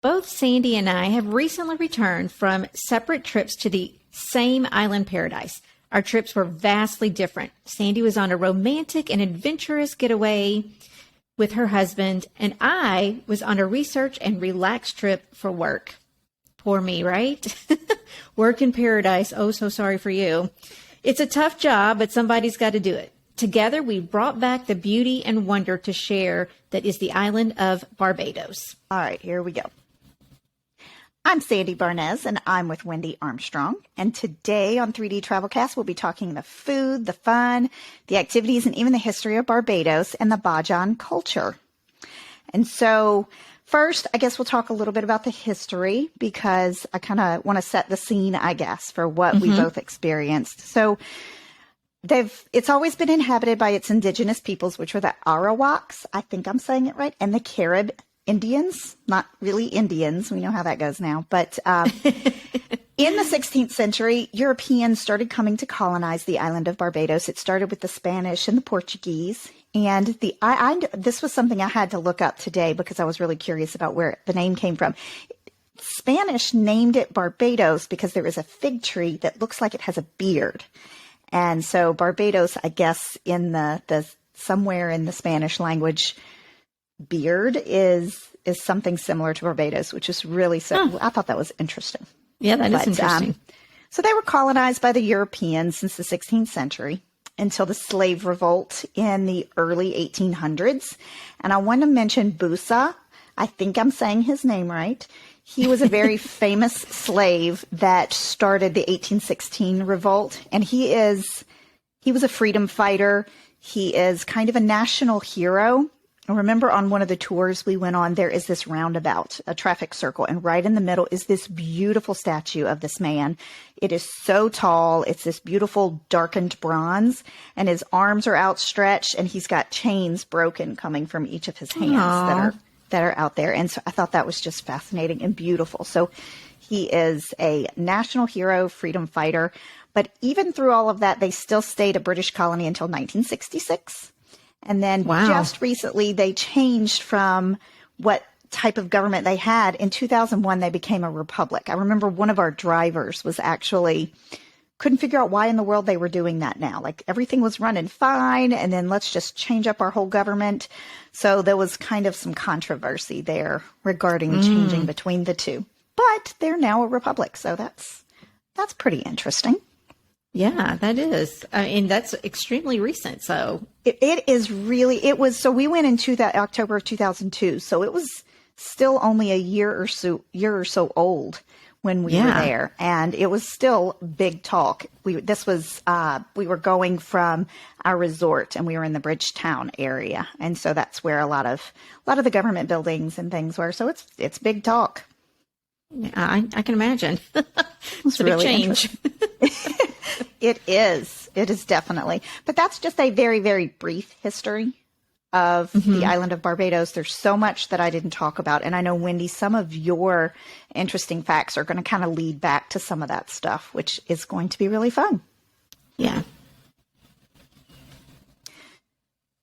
Both Sandy and I have recently returned from separate trips to the same island paradise. Our trips were vastly different. Sandy was on a romantic and adventurous getaway with her husband, and I was on a research and relaxed trip for work. Poor me, right? Work in paradise. Oh, so sorry for you. It's a tough job, but somebody's got to do it. Together, we brought back the beauty and wonder to share that is the island of Barbados. All right, here we go. I'm Sandy Barnes, and I'm with Wendy Armstrong. And today on 3D TravelCast, we'll be talking the food, the fun, the activities, and even the history of Barbados and the Bajan culture. And so first, I guess we'll talk a little bit about the history because I kind of want to set the scene, I guess, for what we both experienced. So it's always been inhabited by its indigenous peoples, which are the Arawaks, I think I'm saying it right, and the Carib Indians, not really Indians. We know how that goes now. But in the 16th century, Europeans started coming to colonize the island of Barbados. It started with the Spanish and the Portuguese. And this was something I had to look up today because I was really curious about where the name came from. Spanish named it Barbados because there is a fig tree that looks like it has a beard. And so Barbados, I guess, in the somewhere in the Spanish language, beard is something similar to Barbados, which is really I thought that was interesting. Yeah, that is interesting. So they were colonized by the Europeans since the 16th century until the slave revolt in the early 1800s. And I want to mention Busa. I think I'm saying his name right. He was a very famous slave that started the 1816 revolt. And he was a freedom fighter. He is kind of a national hero. Remember on one of the tours we went on, there is this roundabout, a traffic circle, and right in the middle is this beautiful statue of this man. It is so tall. It's this beautiful darkened bronze, and his arms are outstretched, and he's got chains broken coming from each of his hands that are out there. And so I thought that was just fascinating and beautiful. So he is a national hero, freedom fighter. But even through all of that, they still stayed a British colony until 1966. And then just recently, they changed from what type of government they had. In 2001, they became a republic. I remember one of our drivers was actually couldn't figure out why in the world they were doing that now. Like everything was running fine, and then let's just change up our whole government. So there was kind of some controversy there regarding changing between the two. But they're now a republic, so that's pretty interesting. Yeah, that is. I mean, that's extremely recent. So it was. So we went in October of 2002. So it was still only a year or so old when we were there, and it was still big talk. We were going from our resort, and we were in the Bridgetown area, and so that's where a lot of the government buildings and things were. So it's big talk. Yeah, I can imagine. It's a big really change. It is. It is definitely. But that's just a very, very brief history of the island of Barbados. There's so much that I didn't talk about. And I know, Wendy, some of your interesting facts are going to kind of lead back to some of that stuff, which is going to be really fun. Yeah.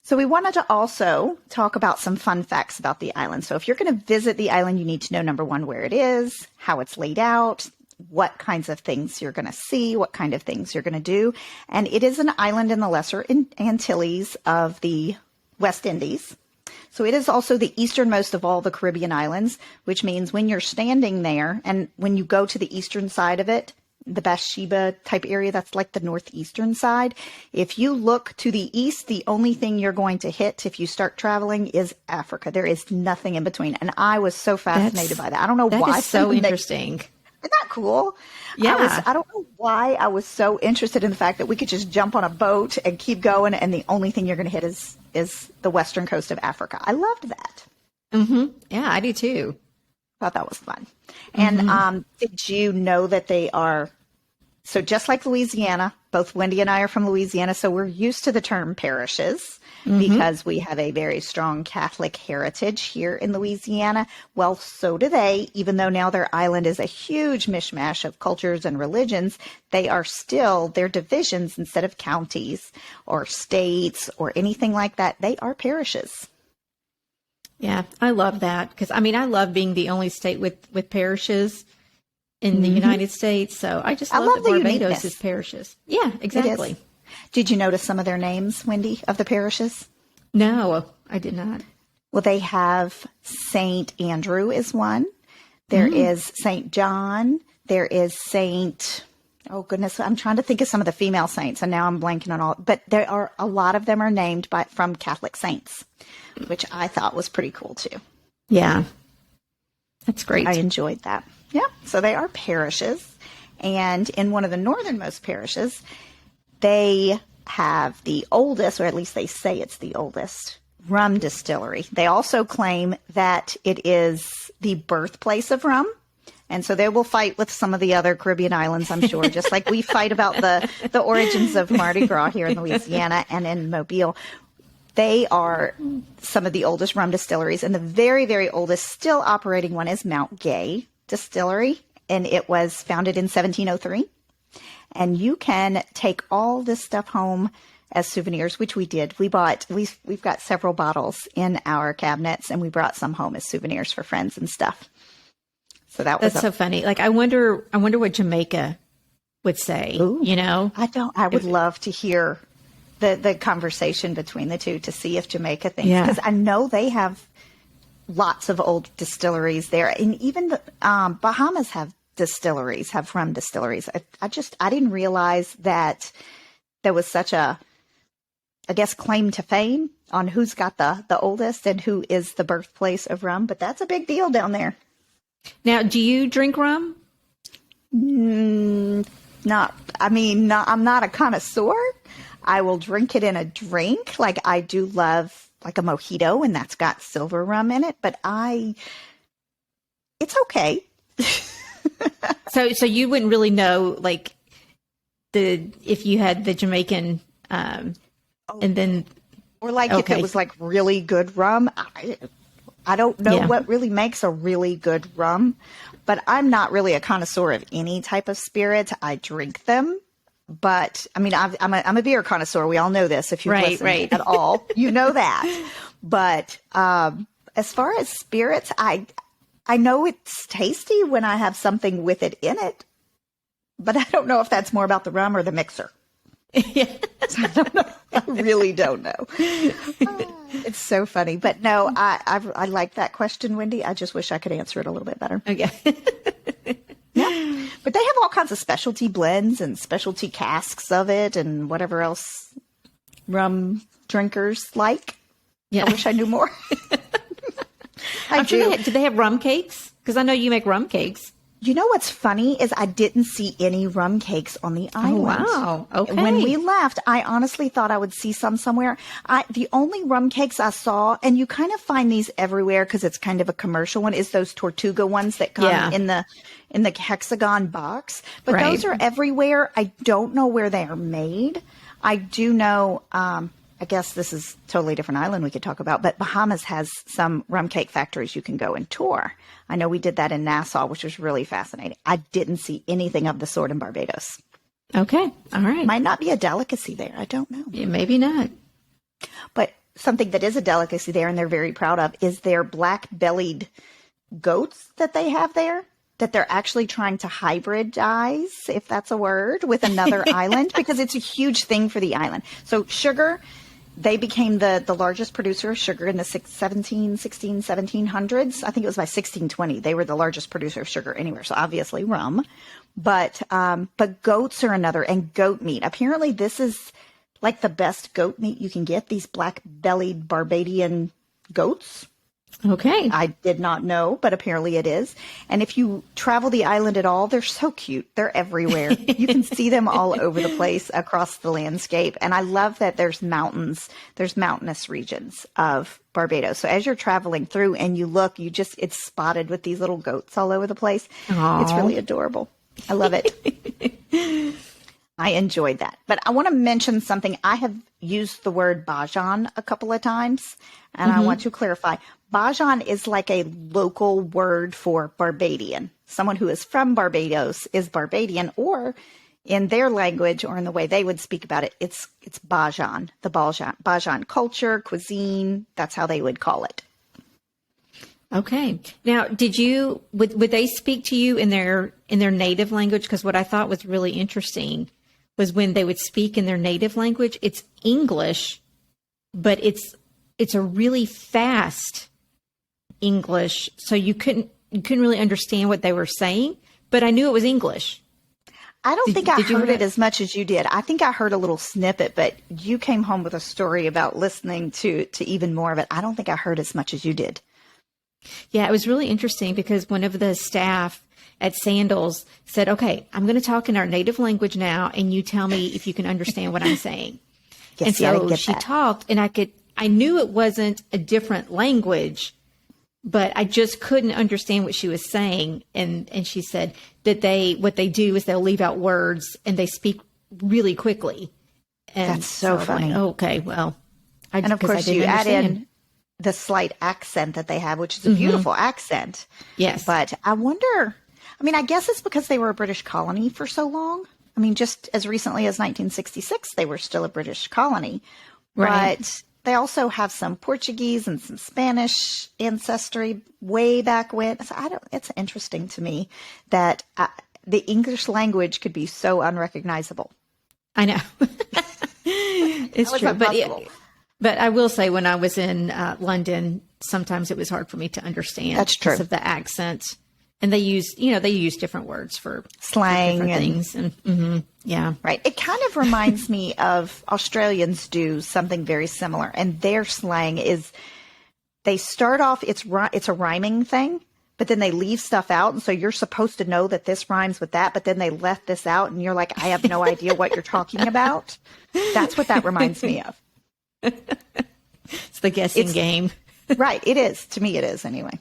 So we wanted to also talk about some fun facts about the island. So if you're going to visit the island, you need to know, number one, where it is, how it's laid out, what kinds of things you're going to see, what kind of things you're going to do. And it is an island in the Lesser Antilles of the West Indies. So it is also the easternmost of all the Caribbean islands, which means when you're standing there and when you go to the eastern side of it, the Bathsheba type area, that's like the northeastern side. If you look to the east, the only thing you're going to hit if you start traveling is Africa. There is nothing in between. And I was so fascinated by that. I don't know why. That is so interesting. Isn't that cool? Yeah. I don't know why I was so interested in the fact that we could just jump on a boat and keep going, and the only thing you're going to hit is the western coast of Africa. I loved that. Yeah, I do too. Thought that was fun. And did you know that they are, so just like Louisiana, both Wendy and I are from Louisiana, so we're used to the term parishes because we have a very strong Catholic heritage here in Louisiana. Well, so do they, even though now their island is a huge mishmash of cultures and religions, they are still, their divisions instead of counties or states or anything like that, they are parishes. Yeah, I love that because I love being the only state with parishes in the United States. So I just I love love that the Barbados uniqueness. is parishes. Yeah, It exactly. is. Did you notice some of their names, Wendy, of the parishes? No, I did not. Well, they have Saint Andrew is one. There is Saint John. There is Saint, oh goodness, I'm trying to think of some of the female saints, and now I'm blanking on all. But there are a lot of them are named from Catholic saints, which I thought was pretty cool too. Yeah, that's great. I enjoyed that. Yeah, so they are parishes, and in one of the northernmost parishes, they have the oldest, or at least they say it's the oldest, rum distillery. They also claim that it is the birthplace of rum. And so they will fight with some of the other Caribbean islands, I'm sure, just like we fight about the origins of Mardi Gras here in Louisiana and in Mobile. They are some of the oldest rum distilleries, and the very, very oldest still operating one is Mount Gay Distillery, and it was founded in 1703. And you can take all this stuff home as souvenirs, which we did. We've got several bottles in our cabinets, and we brought some home as souvenirs for friends and stuff. So that's so funny. Like I wonder what Jamaica would say. Ooh. You know, I would love to hear the conversation between the two to see if Jamaica thinks, Yeah. because I know they have lots of old distilleries there, and even the Bahamas have rum distilleries. I didn't realize that there was such a, I guess, claim to fame on who's got the oldest and who is the birthplace of rum, but that's a big deal down there. Now, do you drink rum? I'm not a connoisseur. I will drink it in a drink. Like I do love like a mojito, and that's got silver rum in it, but it's okay. So you wouldn't really know like if you had the Jamaican, and then Or like if it was like really good rum. I don't know what really makes a really good rum, but I'm not really a connoisseur of any type of spirit. I drink them, but I mean, I'm a beer connoisseur. We all know this. If you've listened at all, you know that. But as far as spirits, I know it's tasty when I have something with it in it, but I don't know if that's more about the rum or the mixer. Yeah. I don't know. I really don't know. It's so funny. But no, I like that question, Wendy. I just wish I could answer it a little bit better. Okay. Yeah. But they have all kinds of specialty blends and specialty casks of it and whatever else rum drinkers like. Yeah. I wish I knew more. I do. Do they have rum cakes? Because I know you make rum cakes. You know what's funny is I didn't see any rum cakes on the island. Oh, wow. Okay. When we left, I honestly thought I would see some somewhere. The only rum cakes I saw, and you kind of find these everywhere because it's kind of a commercial one, is those Tortuga ones that come in the hexagon box. But those are everywhere. I don't know where they are made. I do know, I guess this is totally different island we could talk about, but Bahamas has some rum cake factories you can go and tour. I know we did that in Nassau, which was really fascinating. I didn't see anything of the sort in Barbados. Okay. All right. Might not be a delicacy there. I don't know. Yeah, maybe not. But something that is a delicacy there and they're very proud of is their black-bellied goats that they have there, that they're actually trying to hybridize, if that's a word, with another island, because it's a huge thing for the island. So sugar, they became the largest producer of sugar in the 1700s. I think it was by 1620. They were the largest producer of sugar anywhere. So obviously rum, but goats are another, and goat meat. Apparently this is like the best goat meat you can get, these black-bellied Barbadian goats. Okay. I did not know, but apparently it is. And if you travel the island at all, they're so cute. They're everywhere. You can see them all over the place across the landscape. And I love that there's mountainous regions of Barbados. So as you're traveling through and you look, it's spotted with these little goats all over the place. Aww. It's really adorable. I love it. I enjoyed that. But I want to mention something. I have used the word Bajan a couple of times, and I want to clarify. Bajan is like a local word for Barbadian. Someone who is from Barbados is Barbadian, or in their language or in the way they would speak about it, it's Bajan, the Bajan culture, cuisine. That's how they would call it. Okay. Now, would they speak to you in their native language? Because what I thought was really interesting was when they would speak in their native language, it's English, but it's a really fast English, so you couldn't really understand what they were saying, but I knew it was English. I don't think I heard it as much as you did. I think I heard a little snippet, but you came home with a story about listening to even more of it. I don't think I heard as much as you did. Yeah, it was really interesting because one of the staff at Sandals said, okay, I'm going to talk in our native language now, and you tell me if you can understand what I'm saying. Yes, and so she talked, and I knew it wasn't a different language, but I just couldn't understand what she was saying. And she said that what they do is they'll leave out words and they speak really quickly. And that's so funny. Like, okay, well, and of course you add in the slight accent that they have, which is a beautiful accent. Yes. But I wonder, I guess it's because they were a British colony for so long. Just as recently as 1966, they were still a British colony. Right. But they also have some Portuguese and some Spanish ancestry way back when. So it's interesting to me that the English language could be so unrecognizable. I know. It's true. But I will say when I was in London, sometimes it was hard for me to understand. That's true. Because of the accent. And they use different words for slang and things. And yeah. Right. It kind of reminds me of Australians do something very similar. And their slang is they start off, it's a rhyming thing, but then they leave stuff out. And so you're supposed to know that this rhymes with that, but then they left this out. And you're like, I have no idea what you're talking about. That's what that reminds me of. It's the guessing game. Right. It is. To me, it is anyway.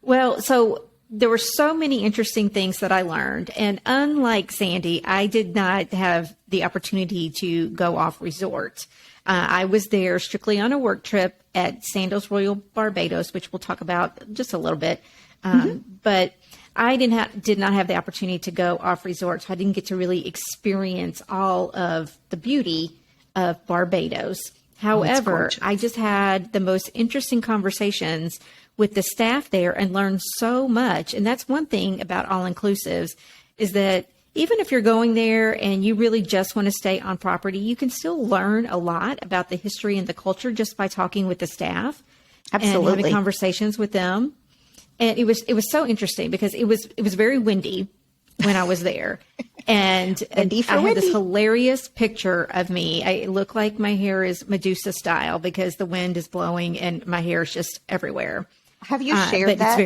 Well, so there were so many interesting things that I learned. And unlike Sandy, I did not have the opportunity to go off resort. I was there strictly on a work trip at Sandals Royal Barbados, which we'll talk about just a little bit. But I did not have the opportunity to go off resort. So I didn't get to really experience all of the beauty of Barbados. However, I just had the most interesting conversations with the staff there and learned so much. And that's one thing about all-inclusives is that even if you're going there and you really just want to stay on property, you can still learn a lot about the history and the culture just by talking with the staff. Absolutely. And having conversations with them. And it was so interesting because it was very windy when I was there. And I had this hilarious picture of me. I look like my hair is Medusa style because the wind is blowing and my hair is just everywhere. Have you shared that?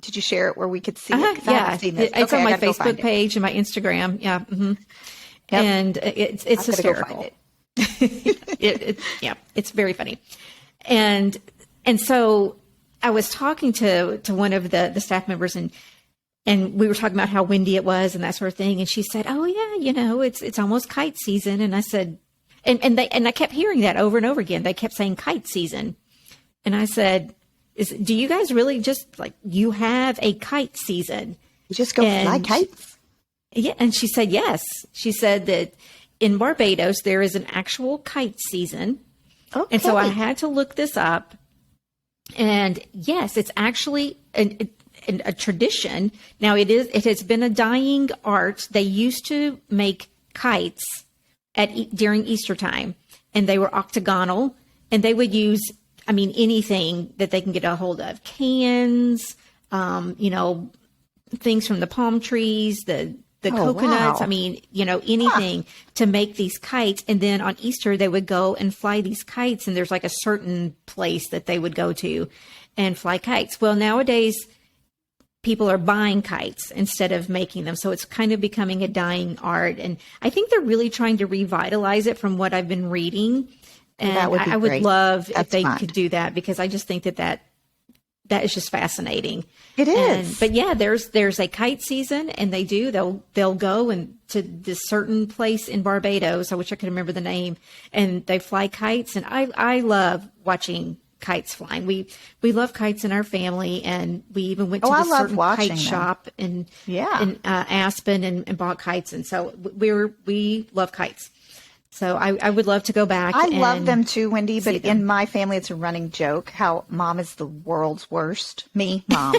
Did you share it where we could see it? Yeah, it's on my Facebook page and my Instagram. Yeah, yep. And it's hysterical. It's very funny. And so I was talking to one of the staff members and we were talking about how windy it was and that sort of thing. And she said, "Oh yeah, it's almost kite season." And I said, and I kept hearing that over and over again. They kept saying kite season, and I said, do you guys really just you have a kite season? You just go fly kites? Yeah. And she said, yes. She said that in Barbados, there is an actual kite season. Okay. And so I had to look this up. And yes, it's actually a tradition. Now it has been a dying art. They used to make kites during Easter time, and they were octagonal, and they would use anything that they can get a hold of, cans, things from the palm trees, the coconuts. Wow. Anything to make these kites. And then on Easter, they would go and fly these kites. And there's a certain place that they would go to and fly kites. Well, nowadays, people are buying kites instead of making them. So it's kind of becoming a dying art. And I think they're really trying to revitalize it from what I've been reading. And I would love if they could do that because I just think that is just fascinating. It is. But yeah, there's a kite season, and they'll go to this certain place in Barbados. I wish I could remember the name, and they fly kites. And I love watching kites flying. We love kites in our family, and we even went to the certain kite shop in Aspen and bought kites. And so we love kites. So I would love to go back. I love them too, Wendy, but them. in my family, it's a running joke how mom is the world's worst. Me, mom.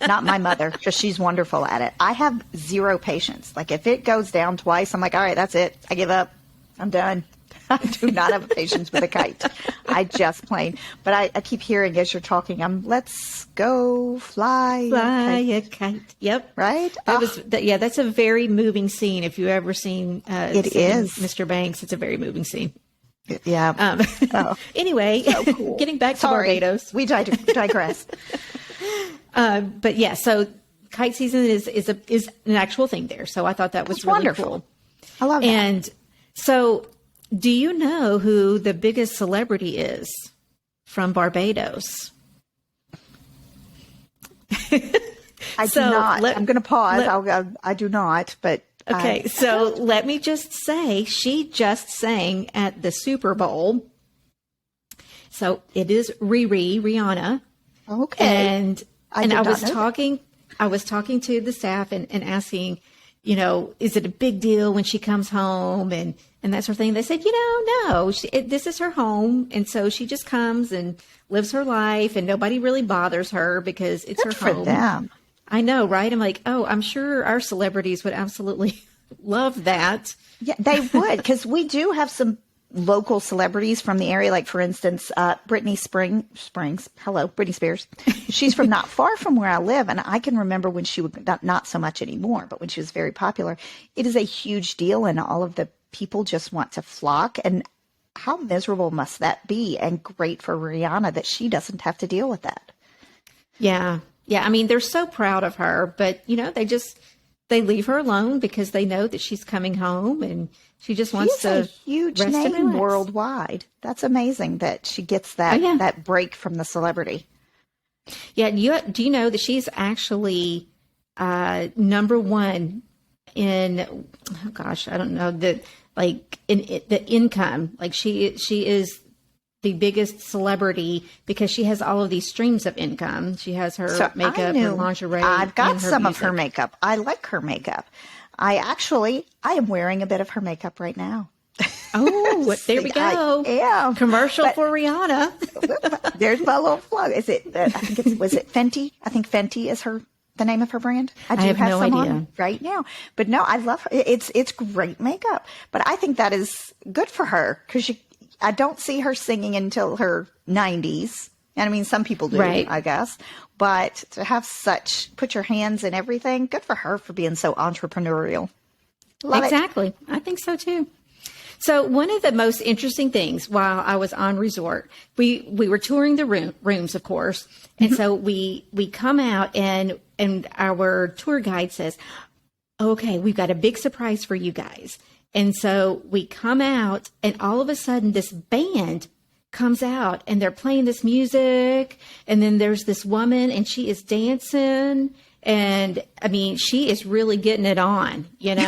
Not my mother, because she's wonderful at it. I have zero patience. Like, if it goes down twice, I'm like, all right, that's it. I give up. I'm done. I do not have patience with a kite. I just plain. But I keep hearing as you're talking, let's go fly a kite. Yep. Right? That's a very moving scene. If you've ever seen Mr. Banks, it's a very moving scene. Yeah. Anyway, so cool. Getting back to Barbados. We digress. But yeah, so kite season is an actual thing there. So I thought that was really wonderful. Cool. I love that. And so, do you know who the biggest celebrity is from Barbados? I do not. I'm going to pause. I do not, but. Okay, so let me just say, she just sang at the Super Bowl. So it is Rihanna. Okay. And I was talking to the staff and asking, is it a big deal when she comes home and that sort of thing? They said, no, this is her home. And so she just comes and lives her life and nobody really bothers her because it's Good her home. For them. I know, right? I'm like, I'm sure our celebrities would absolutely love that. Yeah, they would, because we do have some local celebrities from the area. Like, for instance, Britney Springs. Hello, Britney Spears. She's from not far from where I live. And I can remember when she would, not so much anymore, but when she was very popular, it is a huge deal. And all of the people just want to flock. And how miserable must that be? And great for Rihanna that she doesn't have to deal with that. Yeah. Yeah. I mean, they're so proud of her, but they leave her alone because they know that she's coming home and she just wants to a huge rest and name relax. Worldwide. That's amazing that she gets that that break from the celebrity. Yeah. Do you know that she's actually number one in, oh gosh, I don't know, in the income. Like she is the biggest celebrity because she has all of these streams of income. She has her makeup, her lingerie. I've got some music. of her makeup. I like her makeup. I am wearing a bit of her makeup right now. Oh, there we go. I am. Commercial for Rihanna. There's my little plug. Was it Fenty? I think Fenty is the name of her brand. I have no some idea on right now. But no, I love her. It's great makeup. But I think that is good for her because I don't see her singing until her 90s. And I mean, some people do, right. I guess. But to have put your hands in everything, good for her for being so entrepreneurial. Love exactly. It. I think so too. So one of the most interesting things while I was on resort, we were touring the rooms, of course. And so we come out and our tour guide says, okay, we've got a big surprise for you guys. And so we come out and all of a sudden this band comes out and they're playing this music. And then there's this woman and she is dancing. And I mean, she is really getting it on, and,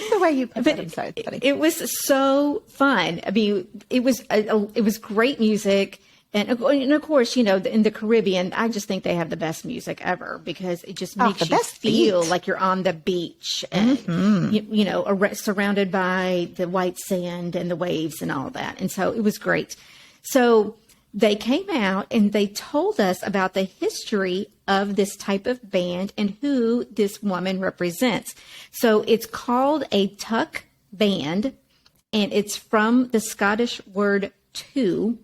the way you put it, so funny. It was so fun. I mean, it was great music. And of course, in the Caribbean, I just think they have the best music ever because it just makes you feel like you're on the beach and, surrounded by the white sand and the waves and all that. And so it was great. So they came out and they told us about the history of this type of band and who this woman represents. So it's called a tuck band and it's from the Scottish word two.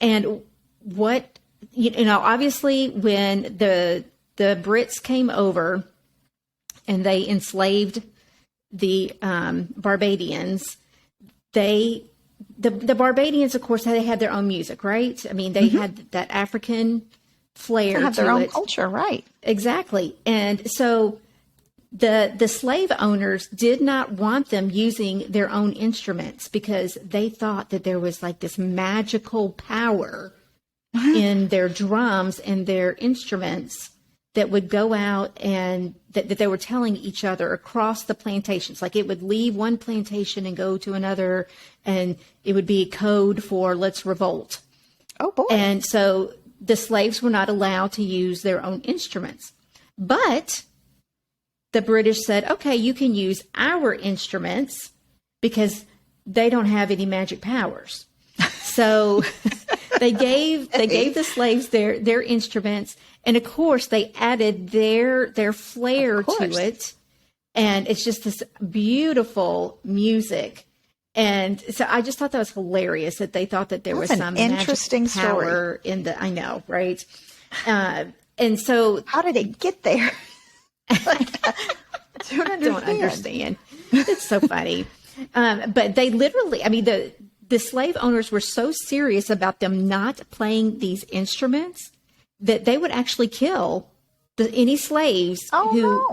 And what, obviously when the Brits came over and they enslaved the Barbadians, the Barbadians, of course, they had their own music, right? I mean, they had that African flair to it. They have their own culture, right? Exactly. And so the slave owners did not want them using their own instruments because they thought that there was like this magical power in their drums and their instruments that would go out and that they were telling each other across the plantations. Like it would leave one plantation and go to another and it would be a code for let's revolt. Oh boy. And so the slaves were not allowed to use their own instruments. But the British said, okay, you can use our instruments because they don't have any magic powers. So they gave the slaves their instruments, and of course they added their flair to it, and it's just this beautiful music. And so I just thought that was hilarious that they thought that there was some interesting magic power story in the. I know, right? And so, how did it get there? I don't understand. It's so funny. But they literally, I mean, the slave owners were so serious about them not playing these instruments that they would actually kill any slaves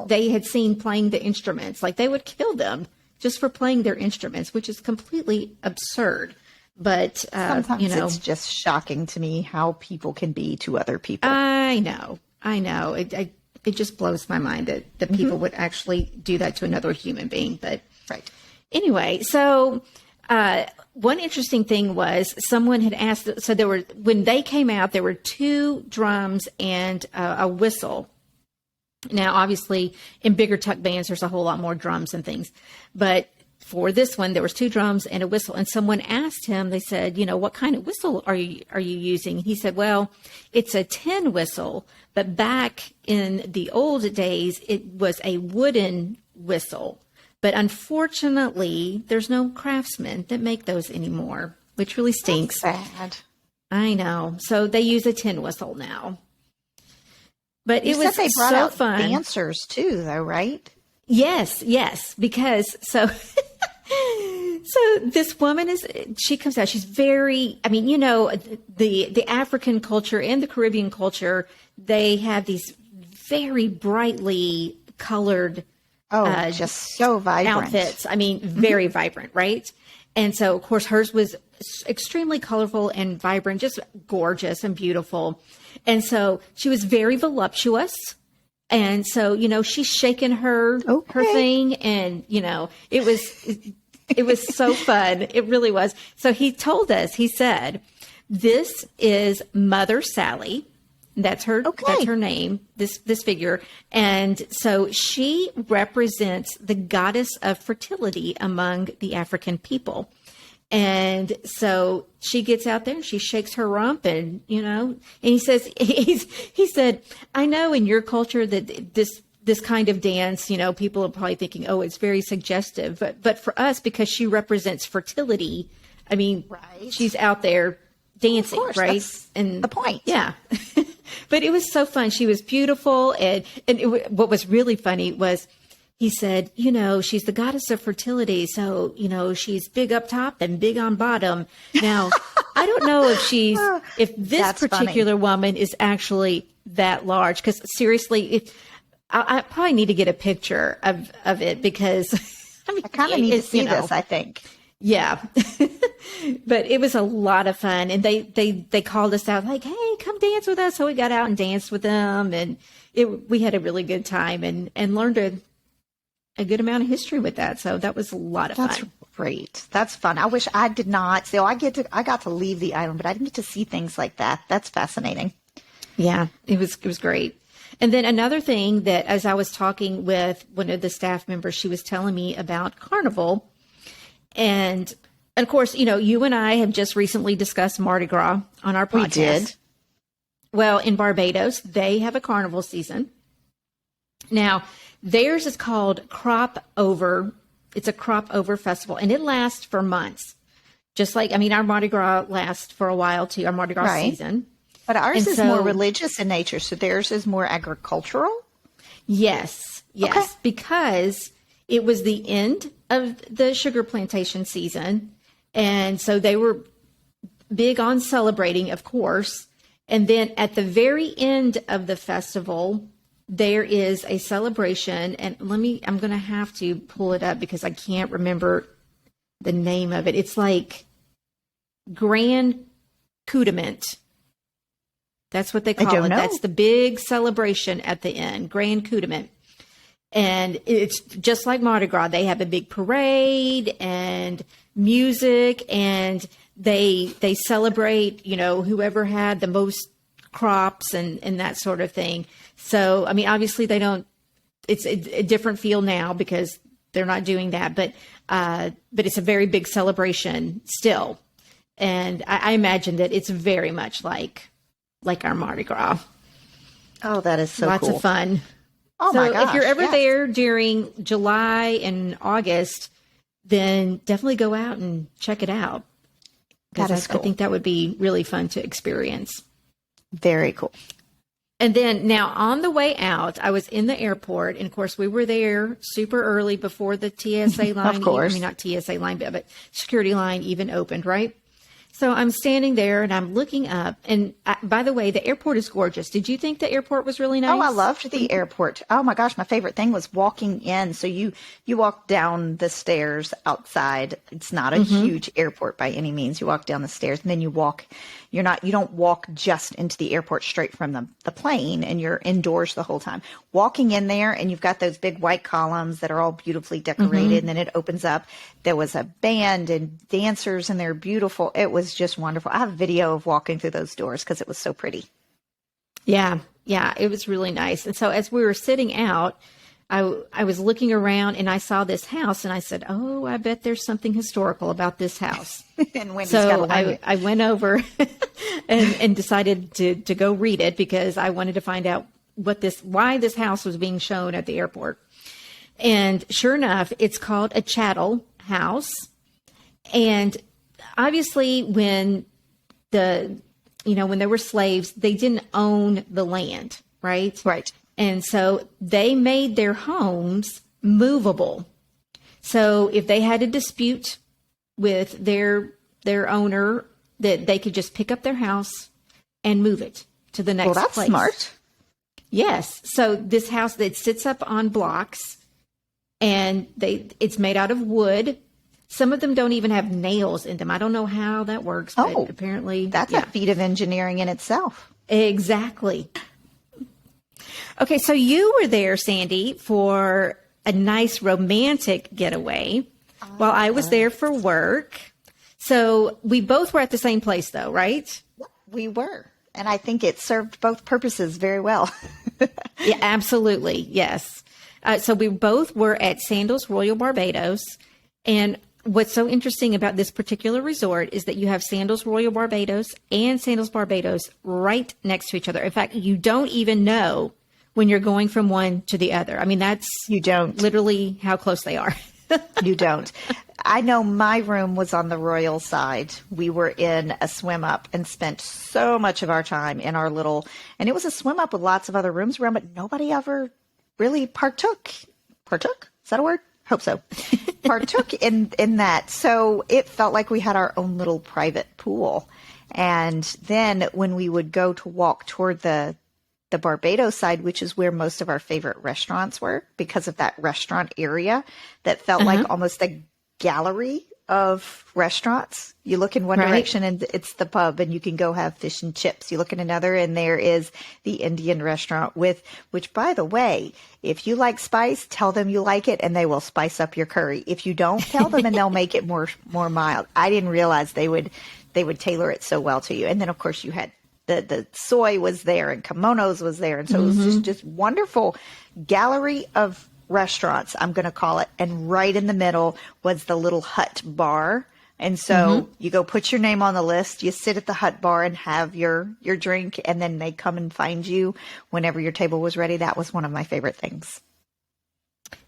they had seen playing the instruments. Like they would kill them just for playing their instruments, which is completely absurd. But, sometimes it's just shocking to me how people can be to other people. I know. It just blows my mind that people would actually do that to another human being. But anyway, so one interesting thing was someone had asked, so when they came out, there were 2 drums and a whistle. Now, obviously, in bigger tuck bands, there's a whole lot more drums and things. But for this one, there was 2 drums and a whistle. And someone asked him, they said, what kind of whistle are you using? He said, well, it's a tin whistle, but back in the old days, it was a wooden whistle. But unfortunately, there's no craftsmen that make those anymore, which really stinks. That's sad. I know. So they use a tin whistle now. But you it was they brought so out fun. Dancers too, though, right? Yes, because so this woman she comes out, she's very, I mean, the African culture and the Caribbean culture, they have these very brightly colored just so vibrant outfits. I mean, very vibrant, right? And so of course hers was extremely colorful and vibrant, just gorgeous and beautiful. And so she was very voluptuous. And so, she's shaking her thing, and, it was so fun. It really was. So he told us, he said, this is Mother Sally. That's her name, this figure. And so she represents the goddess of fertility among the African people. And so she gets out there and she shakes her rump and he says, he said, I know in your culture that this kind of dance, people are probably thinking, oh, it's very suggestive, but for us, because she represents fertility, I mean, she's out there dancing, right? That's and the point. Yeah. But it was so fun. She was beautiful. And what was really funny was, he said, she's the goddess of fertility. So, she's big up top and big on bottom. Now, I don't know if this particular woman is actually that large. Because seriously, I probably need to get a picture of it because I kind of need to see this, I think. Yeah. But it was a lot of fun. And they called us out like, hey, come dance with us. So we got out and danced with them. And we had a really good time and learned a good amount of history with that. So that was a lot of fun. That's great. That's fun. I wish I did not. So I got to leave the island, but I didn't get to see things like that. That's fascinating. Yeah, it was great. And then another thing that as I was talking with one of the staff members, she was telling me about Carnival. And of course, you and I have just recently discussed Mardi Gras on our podcast. We did. Well, in Barbados, they have a carnival season. Now, theirs is called Crop Over. It's a crop over festival, and it lasts for months. Just like, our Mardi Gras lasts for a while too, our Mardi Gras season. But ours is more religious in nature, so theirs is more agricultural? Yes, okay. Because it was the end of the sugar plantation season, and so they were big on celebrating, of course. And then at the very end of the festival, there is a celebration, and I'm going to have to pull it up because I can't remember the name of it. It's like Grand Coudiment. That's what they call it. That's the big celebration at the end, Grand Coudiment. And it's just like Mardi Gras. They have a big parade and music, and they celebrate, whoever had the most crops and that sort of thing. So, obviously they don't it's a different feel now because they're not doing that, but it's a very big celebration still. And I imagine that it's very much like our Mardi Gras. Oh, that is so Lots cool. of fun. Oh So my gosh. if you're ever yes. there during July and August, then definitely go out and check it out. That is cool. I think that would be really fun to experience. Very cool. And then now on the way out, I was in the airport. And of course, we were there super early before the TSA line. Of course. I mean, not TSA line, but security line even opened, right? So I'm standing there and I'm looking up. And by the way, the airport is gorgeous. Did you think the airport was really nice? Oh, I loved the airport. Oh my gosh, my favorite thing was walking in. So you walk down the stairs outside. It's not a huge airport by any means. You walk down the stairs and then you walk. You don't walk just into the airport straight from the plane, and you're indoors the whole time. Walking in there, and you've got those big white columns that are all beautifully decorated, and then it opens up. There was a band and dancers, and they're beautiful. It was just wonderful. I have a video of walking through those doors because it was so pretty. Yeah, it was really nice. And so as we were sitting out, I was looking around and I saw this house and I said, oh, I bet there's something historical about this house. And Wendy's so got to I went over and decided to go read it because I wanted to find out why this house was being shown at the airport. And sure enough, it's called a chattel house. And obviously when there were slaves, they didn't own the land, right? Right. And so they made their homes movable. So if they had a dispute with their owner, that they could just pick up their house and move it to the next place. Well, that's smart. Yes. So this house that sits up on blocks, and it's made out of wood. Some of them don't even have nails in them. I don't know how that works, but apparently that's a feat of engineering in itself. Exactly. Okay, so you were there, Sandy, for a nice romantic getaway while I was there for work. So we both were at the same place, though, right? We were. And I think it served both purposes very well. Yeah, absolutely. Yes. So we both were at Sandals Royal Barbados. And what's so interesting about this particular resort is that you have Sandals Royal Barbados and Sandals Barbados right next to each other. In fact, you don't even know when you're going from one to the other. I mean, you don't literally how close they are. You don't. I know my room was on the royal side. We were in a swim up and spent so much of our time in our and it was a swim up with lots of other rooms around, but nobody ever really partook. Partook? Is that a word? Hope so. Partook in that. So it felt like we had our own little private pool. And then when we would go to walk toward the Barbados side, which is where most of our favorite restaurants were because of that restaurant area that felt like almost a gallery of restaurants. You look in one direction and it's the pub and you can go have fish and chips. You look in another and there is the Indian restaurant which by the way, if you like spice, tell them you like it and they will spice up your curry. If you don't, tell them and they'll make it more mild. I didn't realize they would tailor it so well to you. And then of course you had the soy was there and kimonos was there. And so it was just wonderful gallery of restaurants, I'm going to call it. And right in the middle was the little hut bar. And so you go put your name on the list, you sit at the hut bar and have your drink, and then they come and find you whenever your table was ready. That was one of my favorite things.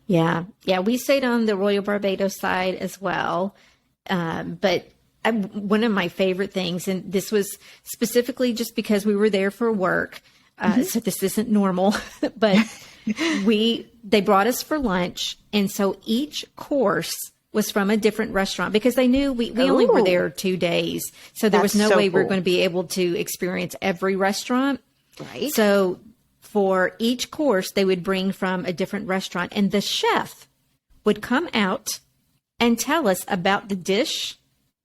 Yeah. We stayed on the Royal Barbados side as well. But one of my favorite things, and this was specifically just because we were there for work, so this isn't normal, but they brought us for lunch, and so each course was from a different restaurant because they knew we only were there 2 days, so there was no way we were going to be able to experience every restaurant. Right. So for each course, they would bring from a different restaurant, and the chef would come out and tell us about the dish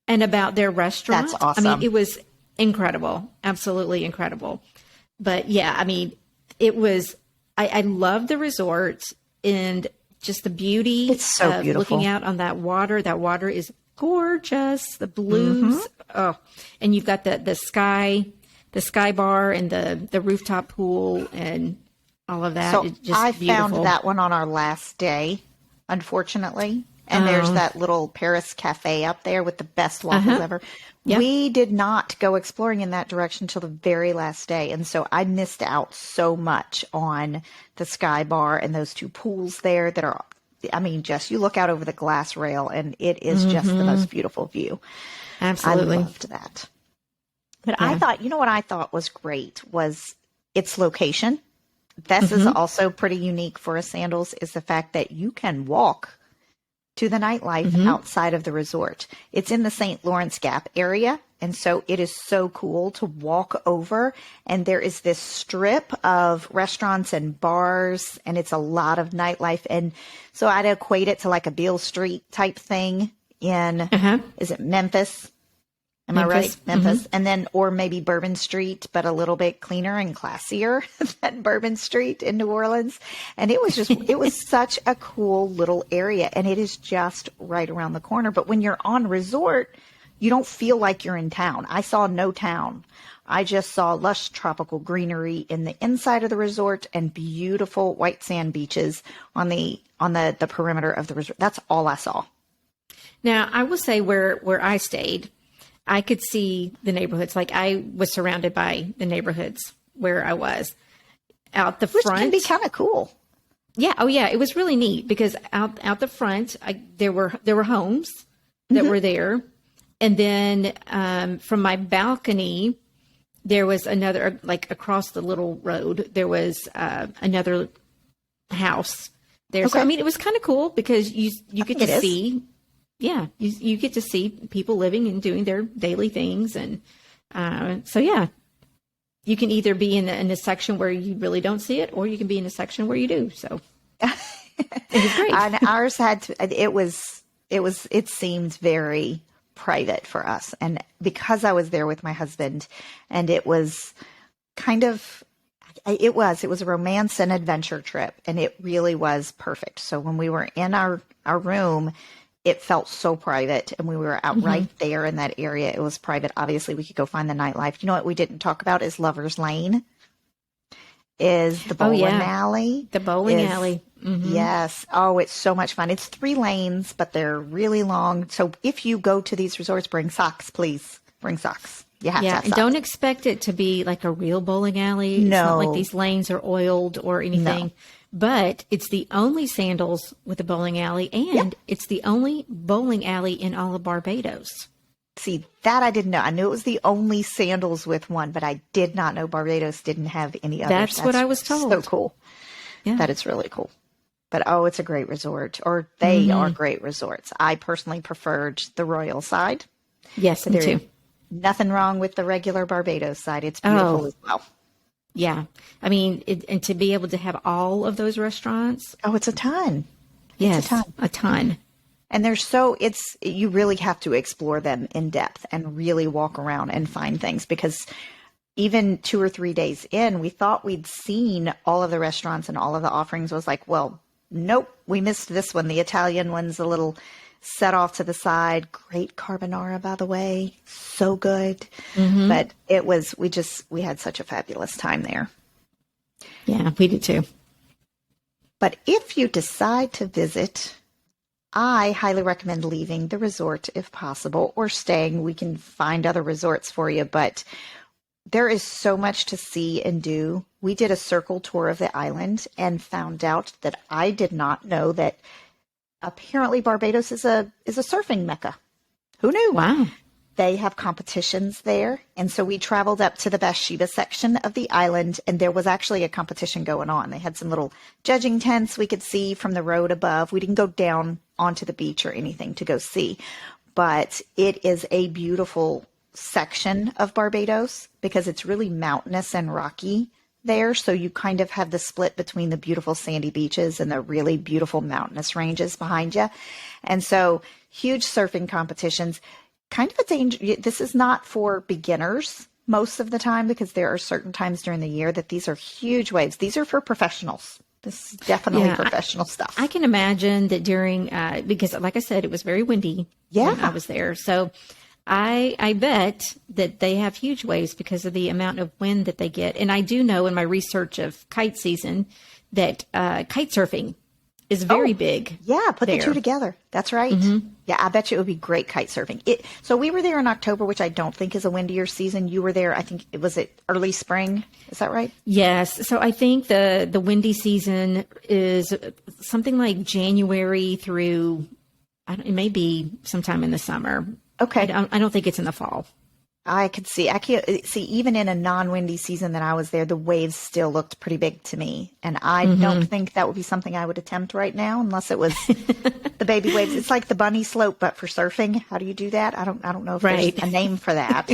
and about their restaurant. That's awesome. I mean, it was incredible. Absolutely incredible. But yeah, I mean, it was, I love the resort and just the beauty. It's so of beautiful. Looking out on that water. That water is gorgeous. The blues. Oh, and you've got the sky bar and the rooftop pool. And all of that. So It's just I beautiful. found that one on our last day, unfortunately. And there's that little Paris cafe up there with the best waffles ever. Yep. We did not go exploring in that direction till the very last day. And so I missed out so much on the Sky Bar and those two pools there that are, I mean, just you look out over the glass rail and it is just the most beautiful view. Absolutely. I loved that. But I thought, you know what I thought was great was its location. This is also pretty unique for a Sandals, is the fact that you can walk to the nightlife outside of the resort. It's in the St. Lawrence Gap area. And so it is so cool to walk over, and there is this strip of restaurants and bars, and it's a lot of nightlife. And so I'd equate it to like a Beale Street type thing in, is it Memphis? Am I right? Memphis. And then, or maybe Bourbon Street, but a little bit cleaner and classier than Bourbon Street in New Orleans. And it was just, it was such a cool little area, and it is just right around the corner. But when you're on resort, you don't feel like you're in town. I saw no town. I just saw lush tropical greenery in the inside of the resort and beautiful white sand beaches on the perimeter of the resort. That's all I saw. Now, I will say where I stayed, I could see the neighborhoods. Like I was surrounded by the neighborhoods where I was. Out the front. Which can be kind of cool. Yeah. Oh, yeah. It was really neat because out the front, there were homes that were there. And then from my balcony, there was another, like across the little road, there was another house there. Okay. So, I mean, it was kind of cool because you get to see. Yeah, you get to see people living and doing their daily things. And so, yeah, you can either be in a section where you really don't see it, or you can be in a section where you do. So it was great. And ours had to, it seemed very private for us. And because I was there with my husband, and it was kind of, it was a romance and adventure trip, and it really was perfect. So when we were in our room, it felt so private, and we were out right there in that area. It was private. Obviously, we could go find the nightlife. You know what we didn't talk about is Lover's Lane, is the bowling alley. The bowling alley. Yes. Oh, it's so much fun. It's 3 lanes, but they're really long. So if you go to these resorts, bring socks, please. Bring socks. You have to have and socks. don't expect it to be like a real bowling alley. No. It's not like these lanes are oiled or anything. No. But it's the only Sandals with a bowling alley, and it's the only bowling alley in all of Barbados. See, that I didn't know. I knew it was the only Sandals with one, but I did not know Barbados didn't have any others. That's what I was told. So cool. Yeah. That is really cool. But, it's a great resort, or they are great resorts. I personally preferred the Royal side. Yes, me too. Nothing wrong with the regular Barbados side. It's beautiful as well. Yeah. I mean, and to be able to have all of those restaurants. Oh, it's a ton. Yes, a ton. And you really have to explore them in depth and really walk around and find things, because even 2 or 3 days in, we thought we'd seen all of the restaurants and all of the offerings. Was like, well, nope, we missed this one. The Italian one's a little set off to the side. Great carbonara, by the way. So good. But it was, we had such a fabulous time there. Yeah, we did too. But if you decide to visit, I highly recommend leaving the resort if possible, or staying. We can find other resorts for you, but there is so much to see and do. We did a circle tour of the island and found out that I did not know that apparently Barbados is a surfing mecca. Who knew? Wow. They have competitions there. And so we traveled up to the Bathsheba section of the island, and there was actually a competition going on. They had some little judging tents we could see from the road above. We didn't go down onto the beach or anything to go see, but it is a beautiful section of Barbados because it's really mountainous and rocky there. So you kind of have the split between the beautiful sandy beaches and the really beautiful mountainous ranges behind you. And so huge surfing competitions, kind of a danger. This is not for beginners most of the time, because there are certain times during the year that these are huge waves. These are for professionals. This is definitely professional stuff. I can imagine that during, because like I said, it was very windy when I was there. So I bet that they have huge waves because of the amount of wind that they get. And I do know in my research of kite season that kite surfing is very big. Yeah, put the two there. together. That's right. Yeah, I bet you it would be great kite surfing. So we were there in October, which I don't think is a windier season. You were there, I think, was it early spring? Is that right? Yes. So I think the windy season is something like January through, it may be sometime in the summer. Okay. I don't think it's in the fall. I can't see, even in a non-windy season that I was there, the waves still looked pretty big to me. And I don't think that would be something I would attempt right now unless it was the baby waves. It's like the bunny slope, but for surfing. How do you do that? I don't know if there's a name for that.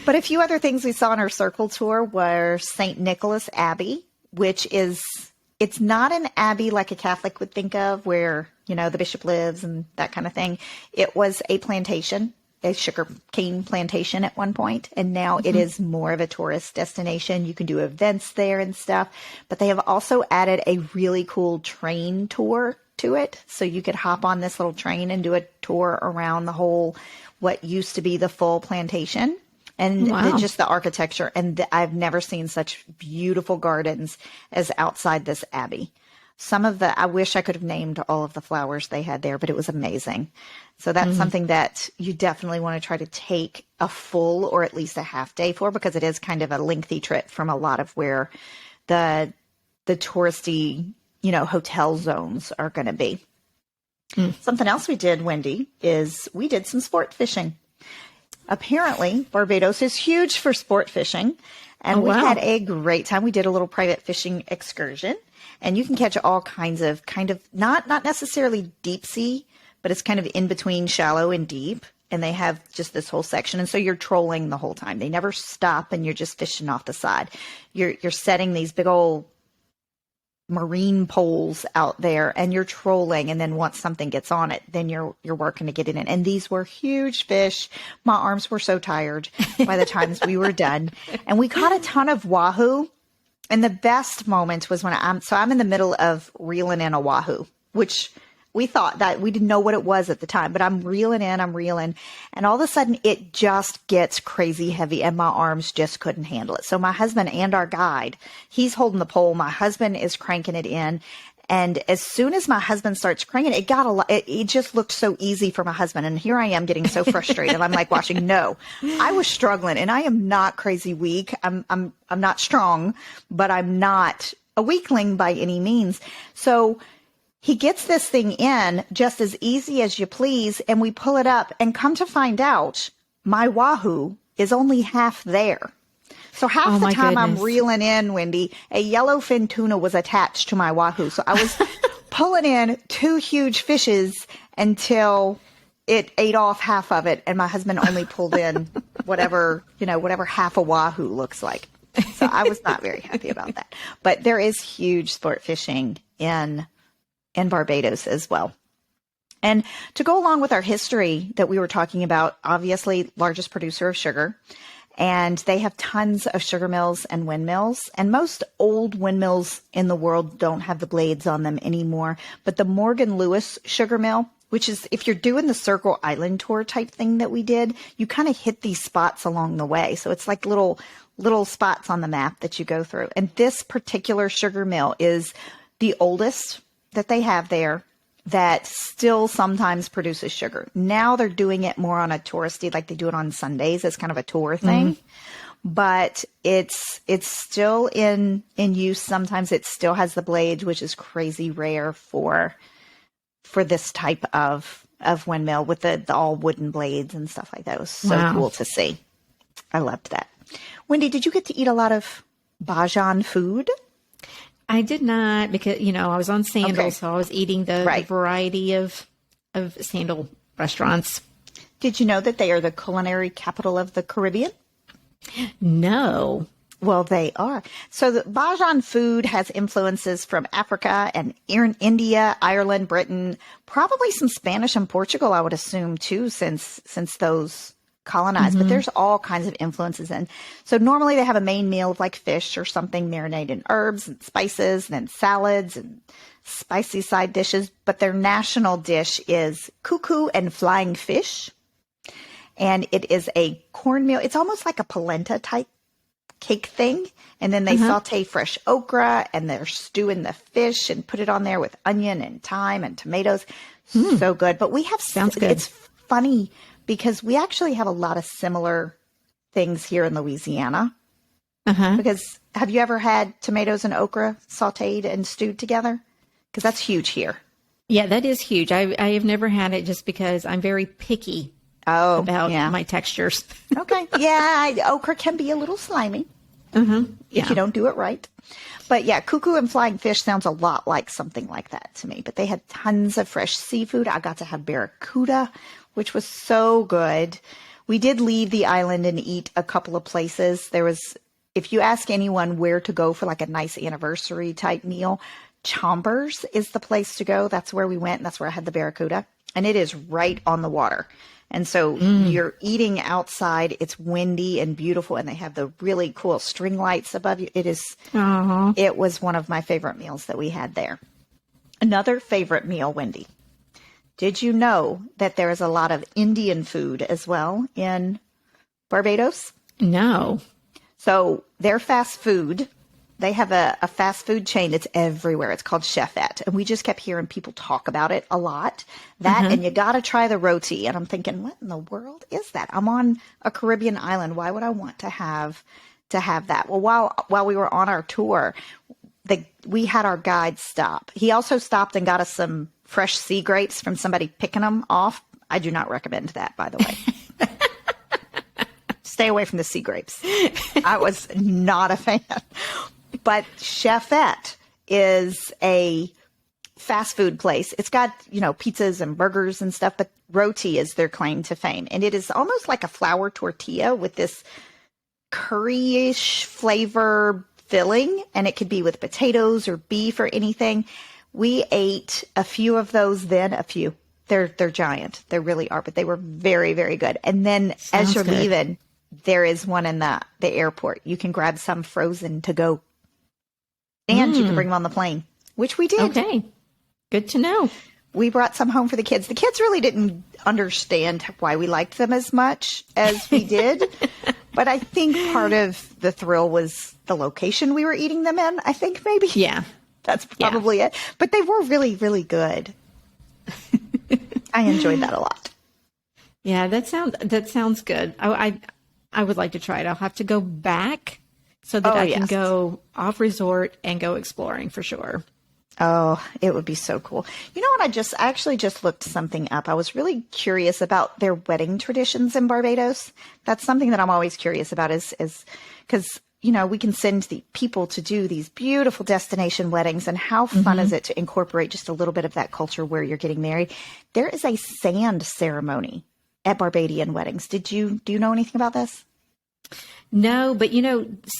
But a few other things we saw on our circle tour were St. Nicholas Abbey, which it's not an abbey like a Catholic would think of where, the bishop lives and that kind of thing. It was a plantation. A sugar cane plantation at one point, and now it is more of a tourist destination. You can do events there and stuff, but they have also added a really cool train tour to it. So you could hop on this little train and do a tour around the whole, what used to be the full plantation, and just the architecture. And I've never seen such beautiful gardens as outside this abbey. I wish I could have named all of the flowers they had there, but it was amazing. So that's something that you definitely want to try to take a full or at least a half day for, because it is kind of a lengthy trip from a lot of where the touristy, hotel zones are going to be. Something else we did, Wendy, is we did some sport fishing. Apparently, Barbados is huge for sport fishing, and we had a great time. We did a little private fishing excursion. And you can catch all kinds of not necessarily deep sea, but it's kind of in between shallow and deep. And they have just this whole section. And so you're trolling the whole time. They never stop and you're just fishing off the side. You're setting these big old marine poles out there and you're trolling. And then once something gets on it, then you're working to get it in. And these were huge fish. My arms were so tired by the times we were done. And we caught a ton of wahoo. And the best moment was when I'm in the middle of reeling in a wahoo, which we thought that we didn't know what it was at the time, but I'm reeling. And all of a sudden it just gets crazy heavy and my arms just couldn't handle it. So my husband and our guide, he's holding the pole. My husband is cranking it in. And as soon as my husband starts cranking it, it just looked so easy for my husband. And here I am getting so frustrated. I'm like watching. No, I was struggling, and I am not crazy weak. I'm not strong, but I'm not a weakling by any means. So he gets this thing in just as easy as you please. And we pull it up and come to find out my wahoo is only half there. So half the time I'm reeling in, Wendy, a yellowfin tuna was attached to my wahoo. So I was pulling in two huge fishes until it ate off half of it. And my husband only pulled in whatever half a wahoo looks like. So I was not very happy about that. But there is huge sport fishing in Barbados as well. And to go along with our history that we were talking about, obviously largest producer of sugar. And they have tons of sugar mills and windmills. And most old windmills in the world don't have the blades on them anymore. But the Morgan Lewis sugar mill, which is, if you're doing the Circle Island tour type thing that we did, you kind of hit these spots along the way. So it's like little spots on the map that you go through. And this particular sugar mill is the oldest that they have there, that still sometimes produces sugar. Now they're doing it more on a touristy, like they do it on Sundays as kind of a tour thing. But it's still in use. Sometimes it still has the blades, which is crazy rare for this type of windmill with the all wooden blades and stuff like that. It was so cool to see. I loved that. Wendy, did you get to eat a lot of Bajan food? I did not, because, I was on Sandal, so I was eating the variety of Sandal restaurants. Did you know that they are the culinary capital of the Caribbean? No. Well, they are. So the Bajan food has influences from Africa and India, Ireland, Britain, probably some Spanish and Portugal, I would assume, too, since those colonized, but there's all kinds of influences in. So normally they have a main meal of like fish or something marinated in herbs and spices, and then salads and spicy side dishes. But their national dish is cuckoo and flying fish. And it is a cornmeal. It's almost like a polenta type cake thing. And then they saute fresh okra and they're stewing the fish and put it on there with onion and thyme and tomatoes. So good. But we have, Sounds good. It's funny because we actually have a lot of similar things here in Louisiana. Because have you ever had tomatoes and okra sauteed and stewed together? Because that's huge here. Yeah, that is huge. I have never had it just because I'm very picky about my textures. Okay. Yeah, okra can be a little slimy if you don't do it right. But yeah, cuckoo and flying fish sounds a lot like something like that to me. But they had tons of fresh seafood. I got to have barracuda, which was so good. We did leave the island and eat a couple of places. There was, if you ask anyone where to go for like a nice anniversary type meal, Chombers is the place to go. That's where we went, and that's where I had the barracuda. And it is right on the water. And so you're eating outside. It's windy and beautiful, and they have the really cool string lights above you. It is. It was one of my favorite meals that we had there. Another favorite meal, Wendy. Did you know that there is a lot of Indian food as well in Barbados? No. So their fast food, they have a fast food chain that's everywhere. It's called Chefette. And we just kept hearing people talk about it a lot. That, and you got to try the roti. And I'm thinking, what in the world is that? I'm on a Caribbean island. Why would I want to have that? Well, while we were on our tour, we had our guide stop. He also stopped and got us some fresh sea grapes from somebody picking them off. I do not recommend that, by the way. Stay away from the sea grapes. I was not a fan. But Chefette is a fast food place. It's got, pizzas and burgers and stuff, but roti is their claim to fame. And it is almost like a flour tortilla with this curry-ish flavor filling, and it could be with potatoes or beef or anything. We ate a few of those then, a few. They're giant. They really are, but they were very, very good. And then as you're leaving, there is one in the airport. You can grab some frozen to go. And you can bring them on the plane, which we did. Okay. Good to know. We brought some home for the kids. The kids really didn't understand why we liked them as much as we did. But I think part of the thrill was the location we were eating them in. I think maybe. Yeah. That's probably it. But they were really, really good. I enjoyed that a lot. Yeah, that sounds good. I would like to try it. I'll have to go back so that I can go off resort and go exploring for sure. Oh, it would be so cool. You know what? I actually just looked something up. I was really curious about their wedding traditions in Barbados. That's something that I'm always curious about is because, we can send the people to do these beautiful destination weddings, and how fun is it to incorporate just a little bit of that culture where you're getting married? There is a sand ceremony at Barbadian weddings. Do you know anything about this? No, but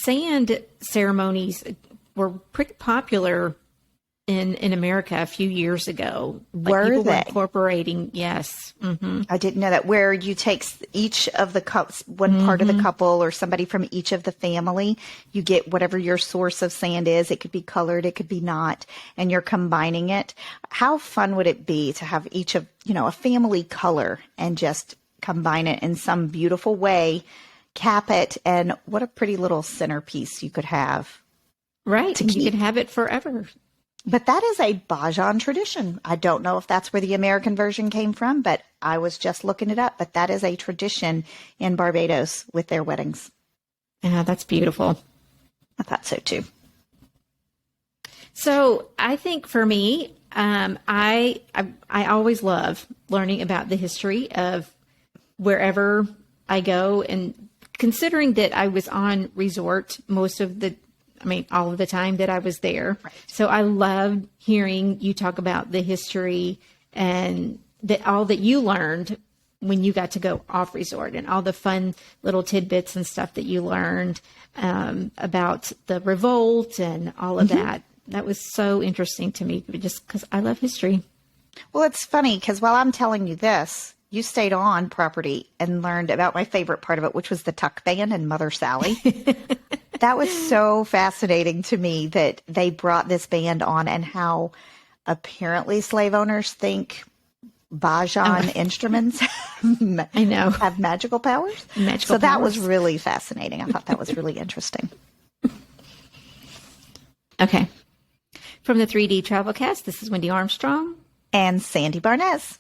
sand ceremonies were pretty popular in America a few years ago. Were they? Incorporating, yes. Mm-hmm. I didn't know that. Where you take each of the cups, one part of the couple or somebody from each of the family, you get whatever your source of sand is. It could be colored, it could be not, and you're combining it. How fun would it be to have each of, a family color and just combine it in some beautiful way, cap it, and what a pretty little centerpiece you could have. Right. You could have it forever. But that is a Bajan tradition. I don't know if that's where the American version came from, but I was just looking it up. But that is a tradition in Barbados with their weddings. Yeah, that's beautiful. I thought so too. So I think for me, I always love learning about the history of wherever I go, and considering that I was on resort all of the time that I was there. Right. So I loved hearing you talk about the history and all that you learned when you got to go off resort, and all the fun little tidbits and stuff that you learned about the revolt and all of that. That was so interesting to me, just because I love history. Well, it's funny because while I'm telling you this, you stayed on property and learned about my favorite part of it, which was the tuck band and Mother Sally. That was so fascinating to me that they brought this band on, and how apparently slave owners think Bajan instruments I know. have magical powers. Magical That was powers. really fascinating. I thought that was really interesting. Okay. From the 3D TravelCast, this is Wendy Armstrong. And Sandy Barnes.